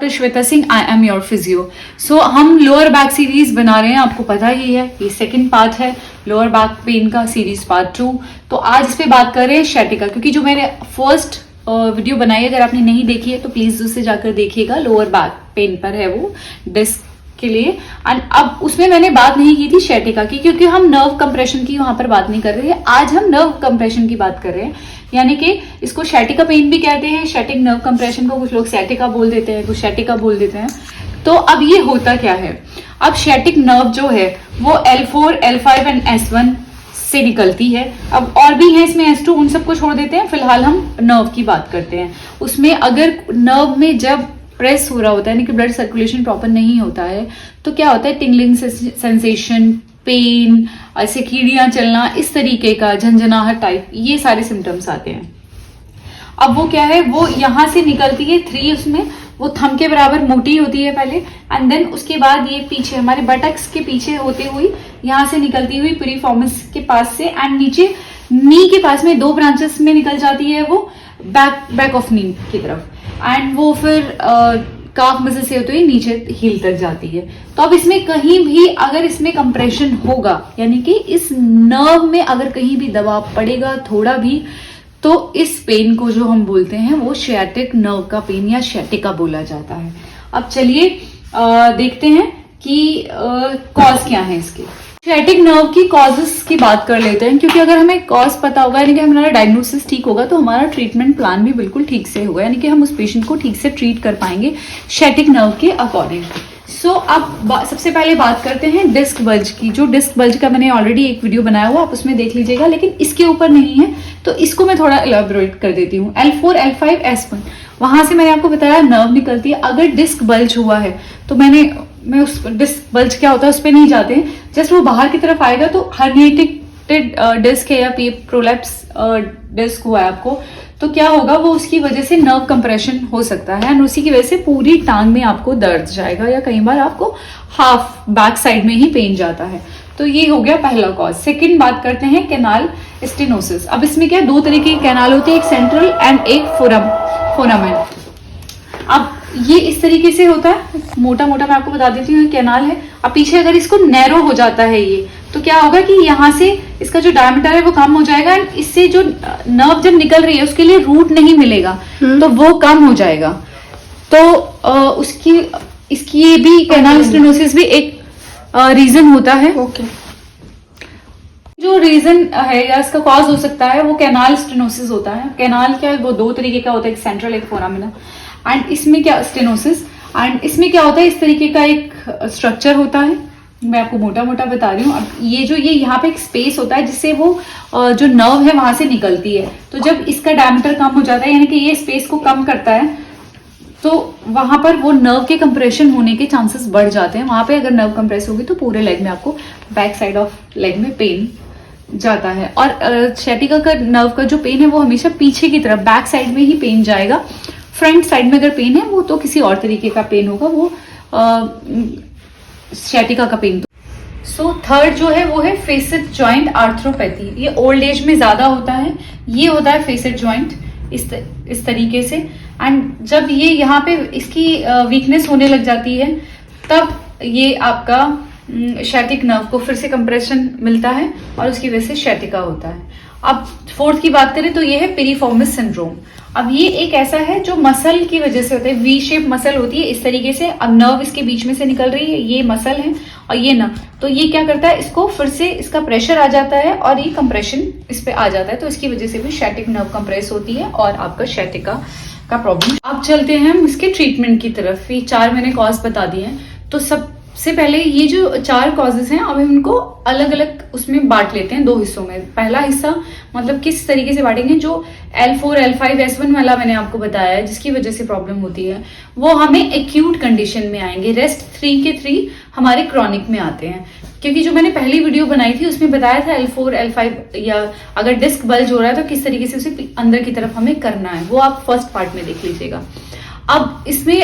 Doctor Shweta Singh, I am your physio. So हम lower back series बना रहे हैं, आपको पता ही है ये सेकंड पार्ट है लोअर बैक पेन का, सीरीज पार्ट 2। तो आज इस पे बात कर रहे हैं शैटिका, क्योंकि जो मैंने फर्स्ट वीडियो बनाई है अगर आपने नहीं देखी है तो प्लीज उससे जाकर देखिएगा। लोअर बैक पेन पर है वो, डिस्क के लिए। एंड अब उसमें मैंने बात नहीं की थी शैटिका की, क्योंकि हम नर्व कंप्रेशन की वहां पर बात नहीं कर रहे हैं। आज हम नर्व कंप्रेशन की बात कर रहे हैं, यानी कि इसको शैटिका पेन भी कहते हैं, शैटिक नर्व कंप्रेशन को कुछ लोग सैटिका बोल देते हैं, कुछ शैटिका बोल देते हैं। तो अब ये होता क्या है, अब शैटिक नर्व जो है वो L4, L5 एंड S1 से निकलती है। अब और भी है इसमें S2, उन सबको छोड़ देते हैं, फिलहाल हम नर्व की बात करते हैं। उसमें अगर नर्व में जब प्रेस हो रहा होता है, यानी कि ब्लड सर्कुलेशन प्रॉपर नहीं होता है, तो क्या होता है, टिंगलिंग सेंसेशन, पेन, ऐसे कीड़ियां चलना, इस तरीके का झंझनाहट टाइप, ये सारे सिम्टम्स आते हैं। अब वो क्या है, वो यहां से निकलती है 3, उसमें वो थंब के बराबर मोटी होती है पहले, एंड देन उसके बाद ये पीछे हमारे बटक्स के पीछे होते हुई यहां से निकलती हुई पिरिफॉर्मिस के पास से, एंड नीचे नी के पास में 2 ब्रांचेस में निकल जाती है वो बैक ऑफ नी की तरफ, एंड वो फिर काफ मसल से होते हुए नीचे हील तक जाती है। तो अब इसमें कहीं भी अगर इसमें कंप्रेशन होगा, यानी कि इस नर्व में अगर कहीं भी दबाव पड़ेगा थोड़ा भी, तो इस पेन को जो हम बोलते हैं वो शैटिक नर्व का पेन या शैटिका बोला जाता है। अब चलिए देखते हैं कि कॉज क्या है इसके। शैटिक नर्व की कॉजेस की बात कर लेते हैं, क्योंकि अगर हमें कॉज पता होगा, यानी कि हमारा डायग्नोसिस ठीक होगा, तो हमारा ट्रीटमेंट प्लान भी बिल्कुल ठीक से होगा, यानी कि हम उस पेशेंट को ठीक से ट्रीट कर पाएंगे शैटिक नर्व के अकॉर्डिंग। सो अब सबसे पहले बात करते हैं डिस्क बल्ज की। जो डिस्क बल्ज का मैंने ऑलरेडी एक वीडियो बनाया हुआ, आप उसमें देख लीजिएगा, लेकिन इसके ऊपर नहीं है, तो इसको मैं थोड़ा इलेबोरेट कर देती हूँ। L4, L5, S1, वहां से मैंने आपको बताया नर्व निकलती है। अगर डिस्क बल्ज हुआ है तो मैं उस डिस्क बल्ज क्या होता है उस पर नहीं जाते हैं, जस्ट वो बाहर की तरफ आएगा तो हर्निएटेड डिस्क है या प्रोलैप्स डिस्क हुआ है आपको, तो क्या होगा, वो उसकी वजह से नर्व कंप्रेशन हो सकता है, एंड उसी की वजह से पूरी टांग में आपको दर्द जाएगा, या कई बार आपको हाफ बैक साइड में ही पेन जाता है। तो ये हो गया पहला कॉज। सेकंड बात करते हैं कैनाल स्टेनोसिस। अब इसमें क्या 2 तरीके की कैनाल होती है, एक सेंट्रल एंड एक फोरामेन। अब ये इस तरीके से होता है, मोटा मोटा मैं आपको बता देती हूँ, कैनाल है। अब पीछे अगर इसको नैरो हो जाता है ये, तो क्या होगा कि यहाँ से इसका जो डायमीटर है वो कम हो जाएगा, एंड इससे जो नर्व जब निकल रही है उसके लिए रूट नहीं मिलेगा, तो वो कम हो जाएगा। तो इसकी ये भी कैनाल स्टेनोसिस भी एक रीजन होता है। जो रीजन है या इसका कॉज हो सकता है वो कैनाल स्टेनोसिस होता है। कैनाल क्या है, वो 2 तरीके का होता है, एक सेंट्रल एक फोरामिना, एंड इसमें क्या स्टेनोसिस, एंड इसमें क्या होता है, इस तरीके का एक स्ट्रक्चर होता है, मैं आपको मोटा मोटा बता रही हूँ। अब ये यहाँ पे एक स्पेस होता है जिससे वो जो नर्व है वहां से निकलती है। तो जब इसका डायमीटर कम हो जाता है, यानी कि ये स्पेस को कम करता है, तो वहां पर वो नर्व के कंप्रेशन होने के चांसेस बढ़ जाते हैं। वहां पे अगर नर्व कंप्रेस होगी तो पूरे लेग में आपको बैक साइड ऑफ लेग में पेन जाता है। और शैटिका का नर्व का जो पेन है वो हमेशा पीछे की तरफ बैक साइड में ही पेन जाएगा। फ्रंट साइड में अगर पेन है वो तो किसी और तरीके का पेन होगा, वो शैटिका का पेन। सो थर्ड जो है वो है फेसेट जॉइंट आर्थ्रोपैथी। ये ओल्ड एज में ज्यादा होता है, ये होता है फेसेट जॉइंट इस तरीके से, एंड जब ये यहाँ पे इसकी वीकनेस होने लग जाती है, तब ये आपका शैटिक नर्व को फिर से कंप्रेशन मिलता है और उसकी वजह से शैटिका होता है। अब फोर्थ की बात करें तो ये है पिरिफॉर्मिस सिंड्रोम। अब ये एक ऐसा है जो मसल की वजह से होता है, वी शेप मसल होती है इस तरीके से, अब नर्व इसके बीच में से निकल रही है, ये मसल है और ये नर्व, तो ये क्या करता है, इसको फिर से इसका प्रेशर आ जाता है और ये कंप्रेशन इस पे आ जाता है, तो इसकी वजह से भी शैटिक नर्व कंप्रेस होती है और आपका शैटिका का प्रॉब्लम। अब चलते हैं हम इसके ट्रीटमेंट की तरफ। ये 4 मैंने कॉज बता दिए हैं, तो सबसे पहले ये जो 4 कॉजेज हैं, अब हम इनको अलग अलग उसमें बांट लेते हैं 2 हिस्सों में। पहला हिस्सा मतलब किस तरीके से बांटेंगे, जो L4, L5, S1 वाला मैंने आपको बताया है जिसकी वजह से प्रॉब्लम होती है, वो हमें एक्यूट कंडीशन में आएंगे। रेस्ट 3 के 3 हमारे क्रॉनिक में आते हैं, क्योंकि जो मैंने पहली वीडियो बनाई थी उसमें बताया था L4, L5 या अगर डिस्क बल्ज हो रहा है तो किस तरीके से उसे अंदर की तरफ हमें करना है, वो आप फर्स्ट पार्ट में देख लीजिएगा। अब इसमें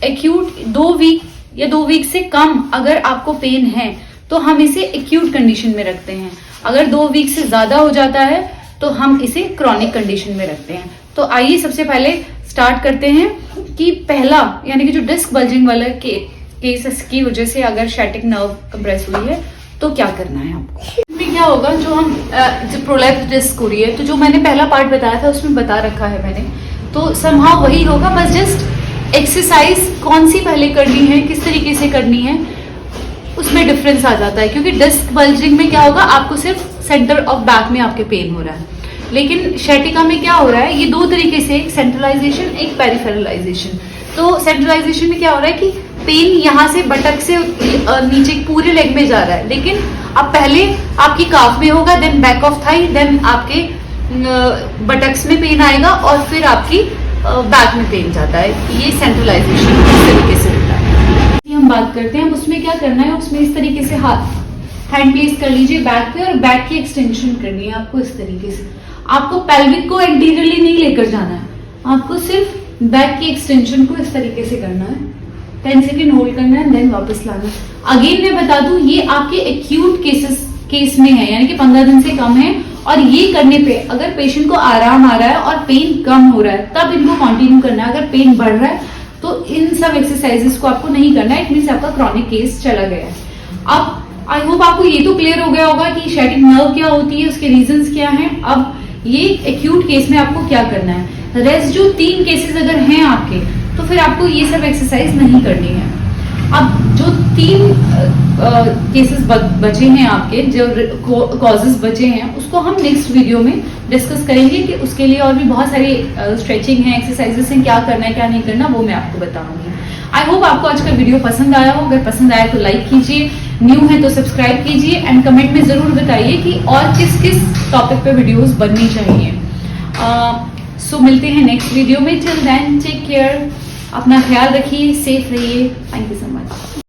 एक्यूट 2 वीक या 2 वीक से कम अगर आपको पेन है तो हम इसे एक्यूट कंडीशन में रखते हैं। अगर 2 वीक से ज्यादा हो जाता है तो हम इसे क्रॉनिक कंडीशन में रखते हैं। तो आइए सबसे पहले स्टार्ट करते हैं कि पहला यानी कि जो डिस्क बल्जिंग वाला केस की वजह से अगर शैटिक नर्व कंप्रेस हुई है तो क्या करना है आपको। इसमें क्या होगा, जो हम जो प्रोलैप्स डिस्क हो रही है, तो जो मैंने पहला पार्ट बताया था उसमें बता रखा है मैंने, तो समहाउ वही होगा, बस जस्ट एक्सरसाइज कौन सी पहले करनी है, किस तरीके से करनी है, उसमें डिफरेंस आ जाता है। क्योंकि डिस्क बल्जिंग में क्या होगा, आपको सिर्फ सेंटर ऑफ बैक में आपके पेन हो रहा है, लेकिन शैटिका में क्या हो रहा है, ये दो तरीके से, एक सेंट्रलाइजेशन, एक पेरिफेरलाइजेशन। तो सेंट्रलाइजेशन में क्या हो रहा है कि पेन यहाँ से बटक से नीचे पूरे लेग में जा रहा है, लेकिन अब पहले आपकी काफ में होगा, then back of thigh, then आपके बटक्स में पेन आएगा और फिर आपकी बैक में पेन जाता है। ये सेंट्रलाइजेशन इस तरीके से होता है। हम बात करते हैं उसमें क्या करना है, उसमें इस तरीके से हैंड प्लेस कर लीजिए बैक पे और बैक की एक्सटेंशन करनी है आपको इस तरीके से। आपको पेल्विक को एंटीरियरली नहीं लेकर जाना है, आपको सिर्फ बैक की एक्सटेंशन को इस तरीके से करना है, 10 सेकेंड होल्ड करना है, देन वापस लाना। अगेन मैं बता दूं, ये आपके एक्यूट केस में है, यानी कि 15 दिन से कम है, और ये करने पे अगर पेशेंट को आराम आ रहा है और पेन कम हो रहा है तब इनको कंटिन्यू करना है। अगर पेन बढ़ रहा है तो इन सब एक्सरसाइजेस को आपको नहीं करना है, इट मींस आपका क्रॉनिक केस चला गया है। अब आई होप आपको ये तो क्लियर हो गया होगा कि शैटिक नर्व क्या होती है, उसके रीजंस क्या हैं। अब ये एक्यूट केस में आपको क्या करना है। रेस्ट जो 3 केसेस अगर हैं आपके, तो फिर आपको ये सब एक्सरसाइज नहीं करनी है। अब जो 3 केसेस बचे हैं आपके, जो कॉजेस बचे हैं, उसको हम नेक्स्ट वीडियो में डिस्कस करेंगे कि उसके लिए और भी बहुत सारी स्ट्रेचिंग है, एक्सरसाइजेस हैं, क्या करना है क्या नहीं करना, वो मैं आपको बताऊंगी। आई होप आपको आज का वीडियो पसंद आया हो। अगर पसंद आया तो लाइक कीजिए, न्यू है तो सब्सक्राइब कीजिए, एंड कमेंट में जरूर बताइए कि और किस किस टॉपिक पे वीडियोस बननी चाहिए। सो मिलते हैं नेक्स्ट वीडियो में। टिल देन टेक केयर, अपना ख्याल रखिए, सेफ रहिए। Thank you so much.